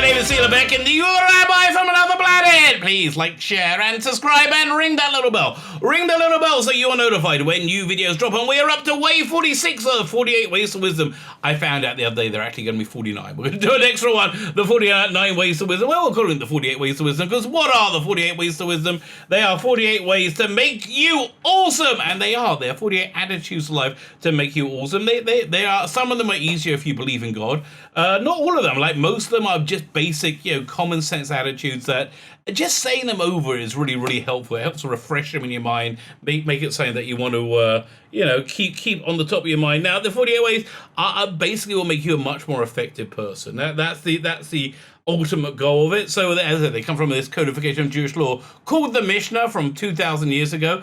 name is Beck, and you're a rabbi from another planet. Please like, share, and subscribe, and ring that little bell. Ring the little bell so you're notified when new videos drop. And we're up to wave 46 of 48 Ways to Wisdom. I found out the other day they're actually going to be 49. We're going to do an extra one, the 49 Ways to Wisdom. Well, we'll call it the 48 Ways to Wisdom, because what are the 48 Ways to Wisdom? They are 48 ways to make you awesome, and they are. They're 48 attitudes to life to make you awesome. They are. Some of them are easier if you believe in God. Not all of them. Like most of them are just basic, common sense attitudes that just saying them over is really, really helpful. It helps to refresh them in your mind, make it something that you want to, keep on the top of your mind. Now, the 48 ways are basically will make you a much more effective person. That's the ultimate goal of it. So, as I said, they come from this codification of Jewish law called the Mishnah from 2,000 years ago.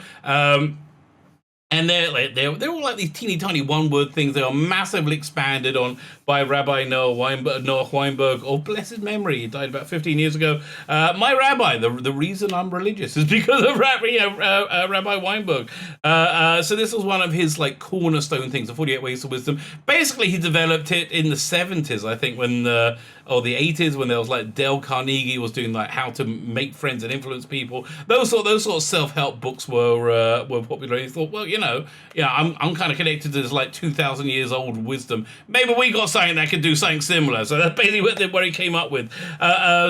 And they're all like these teeny tiny one-word things. They are massively expanded on by Rabbi Noah Weinberg, of blessed memory. He died about 15 years ago. My rabbi, the reason I'm religious is because of Rabbi Weinberg. So this was one of his cornerstone things, the 48 Ways to Wisdom. Basically, he developed it in the 70s, I think, or the 80s, when there was Dale Carnegie was doing how to make friends and influence people. Those sort of self-help books were popular. And he thought, well, I'm kind of connected to this 2,000 years old wisdom. Maybe we got something that could do something similar. So that's basically what he came up with.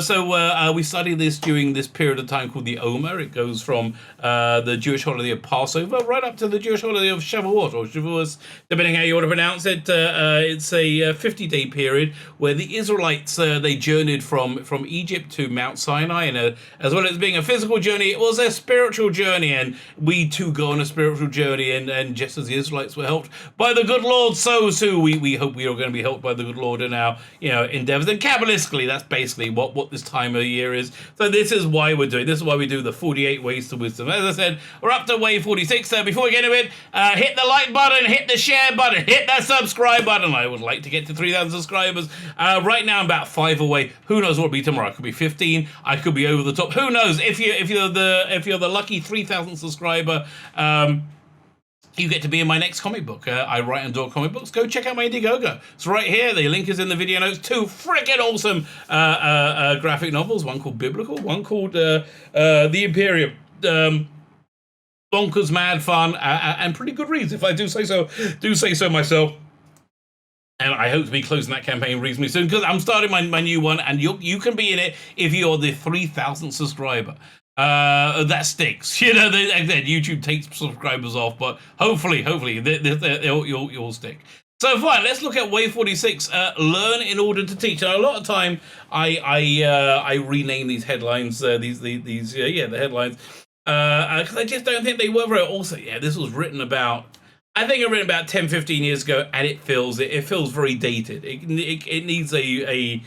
So we studied this during this period of time called the Omer. It goes from the Jewish holiday of Passover right up to the Jewish holiday of Shavuot, or Shavuos, depending how you want to pronounce it. It's a 50-day period where the Israelites, they journeyed from Egypt to Mount Sinai, and as well as being a physical journey, it was a spiritual journey, and we too go on a spiritual journey, and just as the Israelites were helped by the good Lord, so too we hope we are going to be helped by the good Lord in our endeavors. And Kabbalistically, that's basically what this time of the year is. So this is why we're doing. This is why we do the 48 Ways to Wisdom. As I said, we're up to wave 46. So before we get into it, hit the like button, hit the share button, hit that subscribe button. I would like to get to 3,000 subscribers. Right now, I'm about 5 away. Who knows what it'll be tomorrow? I could be 15. I could be over the top. Who knows? If you're the lucky 3,000 subscriber, you get to be in my next comic book. I write and draw comic books. Go check out my Indiegogo. It's right here. The link is in the video notes. 2 freaking awesome graphic novels. One called Biblical. One called The Imperium. Bonkers, mad fun, and pretty good reads, if I do say so myself. And I hope to be closing that campaign reasonably soon, because I'm starting my new one, and you can be in it if you're the 3,000th subscriber. That sticks. Again, YouTube takes subscribers off, but hopefully you'll stick. So fine, let's look at Wave 46. Learn in order to teach. Now, a lot of time I rename these headlines. The headlines. Because I just don't think they were very. Also, this was written about. I think it was written about 10, 15 years ago, and it feels very dated. It needs a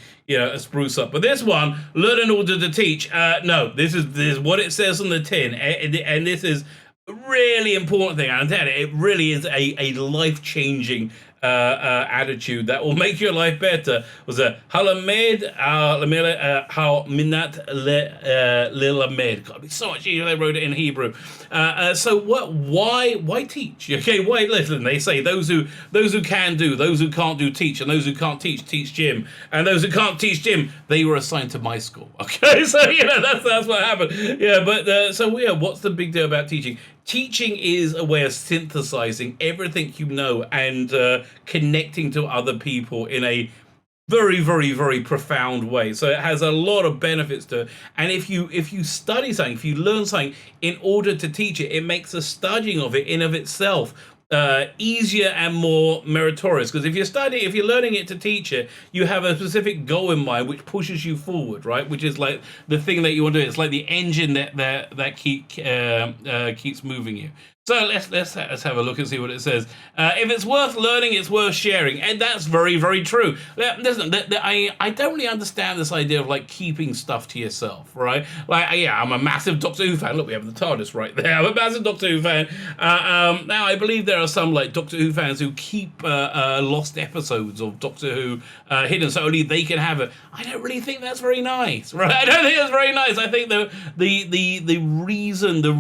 spruce up. But this one, learn in order to teach. No, this is what it says on the tin, and this is a really important thing. I'm telling you, it really is a life-changing attitude that will make your life better. Was a halamed how minat lelamed. God, it's so much easier. They wrote it in Hebrew. So what? Why teach? Okay, why? Listen, they say those who can do, those who can't do teach, and those who can't teach gym, and those who can't teach gym, they were assigned to my school. Okay, so that's what happened. Yeah, but what's the big deal about teaching? Teaching is a way of synthesizing everything you know and connecting to other people in a very, very, very profound way. So it has a lot of benefits to it. And if you study something, if you learn something in order to teach it, it makes the studying of it in of itself easier and more meritorious. Because if you're learning it to teach it, you have a specific goal in mind which pushes you forward, right? Which is like the thing that you want to do. It's like the engine that keeps moving you. So let's have a look and see what it says. If it's worth learning, it's worth sharing, and that's very, very true. Listen, I don't really understand this idea of keeping stuff to yourself, right? I'm a massive Doctor Who fan. Look, we have the TARDIS right there. I'm a massive Doctor Who fan. Now I believe there are some Doctor Who fans who keep lost episodes of Doctor Who hidden, so only they can have it. I don't really think that's very nice, right? I don't think that's very nice. I think the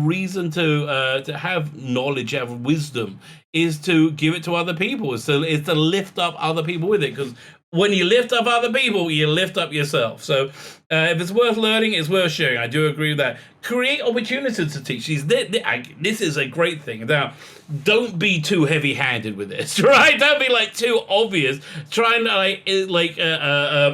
reason to have knowledge, have wisdom, is to give it to other people. Is to lift up other people with it, because when you lift up other people, you lift up yourself. So if it's worth learning, it's worth sharing. I do agree with that. Create opportunities to teach. This is a great thing. Now, don't be too heavy-handed with this, right? Don't be like too obvious. Try and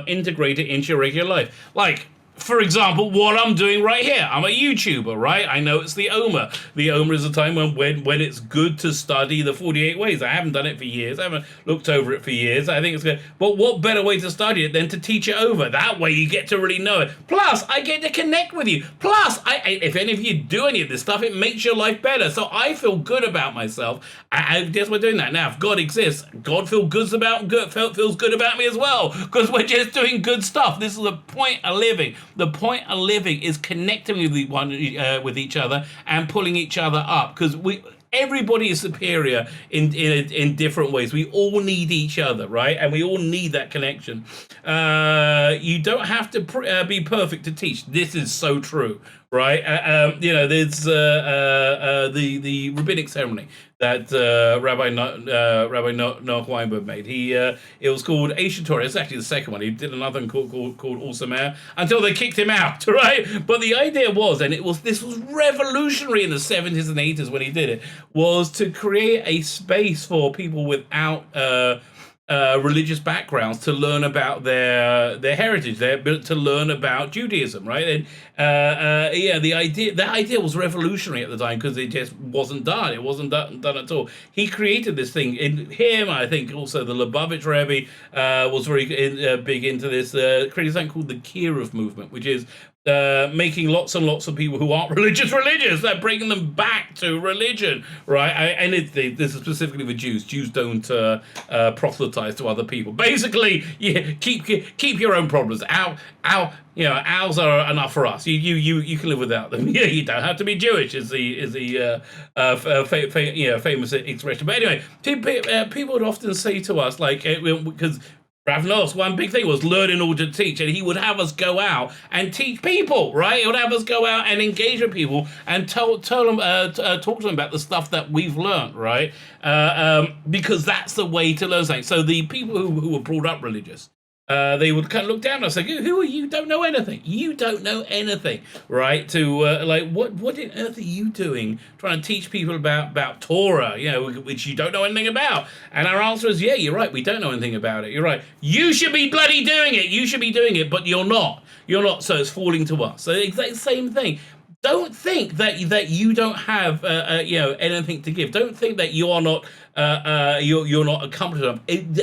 integrate it into your regular life. Like, for example, what I'm doing right here. I'm a YouTuber, right? I know it's the Omer. The Omer is a time when it's good to study the 48 ways. I haven't done it for years. I haven't looked over it for years. I think it's good. But what better way to study it than to teach it over? That way you get to really know it. Plus, I get to connect with you. Plus, if any of you do any of this stuff, it makes your life better. So I feel good about myself. I guess we're doing that. Now, if God exists, God feels good about me as well, because we're just doing good stuff. This is the point of living. The point of living is connecting with each other and pulling each other up, because everybody is superior in different ways. We all need each other, right? And we all need that connection. You don't have to be perfect to teach. This is so true, right? There's the rabbinic ceremony that Rabbi Noach Weinberg made. It was called Asia Torah. It's actually the second one. He did another one called Awesome Air until they kicked him out, right? But the idea was, and this was revolutionary in the 70s and 80s when he did it, was to create a space for people without religious backgrounds to learn about their heritage, to learn about Judaism, right? And the idea was revolutionary at the time, because it just wasn't done. It wasn't done at all. He created this thing. I think also the Lubavitch Rabbi was very big into this. Created something called the Kiruv movement, which is making lots and lots of people who aren't religious. They're bringing them back to religion, right? This is specifically for Jews. Jews don't proselytize to other people. Basically, keep your own problems. Ours are enough for us. You can live without them. Yeah, you don't have to be Jewish. Is the famous expression. But anyway, people would often say to us, like, because Rav Noach's one big thing was learn in order to teach, and he would have us go out and teach people, right? He would have us go out and engage with people and talk to them about the stuff that we've learned, right? Because that's the way to learn something. So the people who were brought up religious, they would kind of look down on us like, who are you? Don't know anything. You don't know anything, right? What on earth are you doing trying to teach people about Torah, which you don't know anything about? And our answer is, yeah, you're right. We don't know anything about it. You're right. You should be bloody doing it. You should be doing it, but you're not. You're not. So it's falling to us. So the exact same thing. Don't think that you don't have anything to give. Don't think that you are not you're not accomplished enough.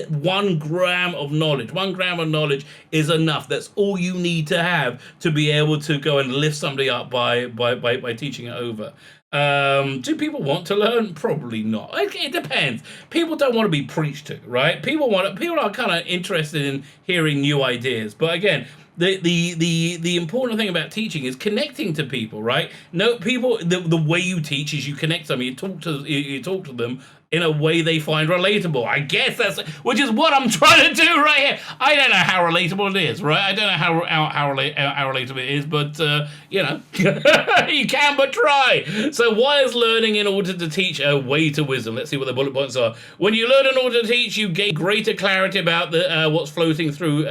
1 gram of knowledge is enough. That's all you need to have to be able to go and lift somebody up by teaching it over. Do people want to learn? Probably not. It depends. People don't want to be preached to, right? People are kind of interested in hearing new ideas. But again, the important thing about teaching is connecting to people, right? No, people. The way you teach is you connect them. You talk to them in a way they find relatable. I guess which is what I'm trying to do right here. I don't know how relatable it is, right? I don't know how relatable it is, but you can but try. So why is learning in order to teach a way to wisdom? Let's see what the bullet points are. When you learn in order to teach, you gain greater clarity about what's floating through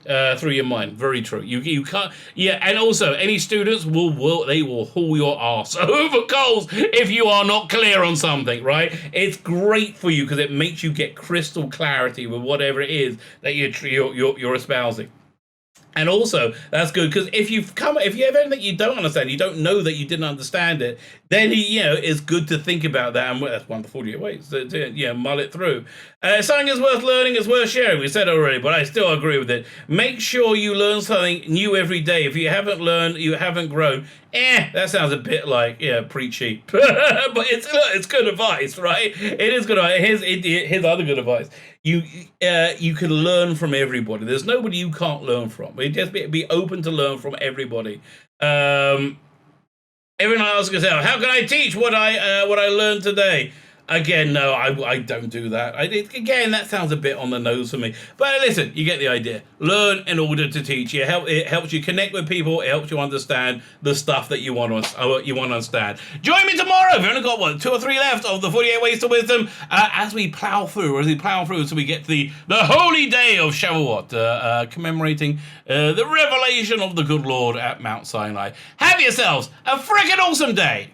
your mind. Very true. You can't. Yeah, and also any students will haul your ass over coals if you are not clear on something, right? It's great for you because it makes you get crystal clarity with whatever it is that you're espousing. And also, that's good because if you have anything you don't understand, you don't know that you didn't understand it, then it's good to think about that, and that's one of the 48 ways to mull it through. Something is worth learning is worth sharing. We said it already, but I still agree with it. Make sure you learn something new every day. If you haven't learned, you haven't grown. That sounds a bit like preachy, but it's good advice, right? It is good advice. Here's other good advice. You can learn from everybody. There's nobody you can't learn from. Just be open to learn from everybody. Everyone else can say, how can I teach what I learned today? Again, no, I don't do that. Again, that sounds a bit on the nose for me. But listen, you get the idea. Learn in order to teach. It helps you connect with people. It helps you understand the stuff that you want to understand. Join me tomorrow. We've only got, 2 or 3 left of the 48 Ways to Wisdom as we plow through, so we get to the holy day of Shavuot, commemorating the revelation of the good Lord at Mount Sinai. Have yourselves a frickin' awesome day.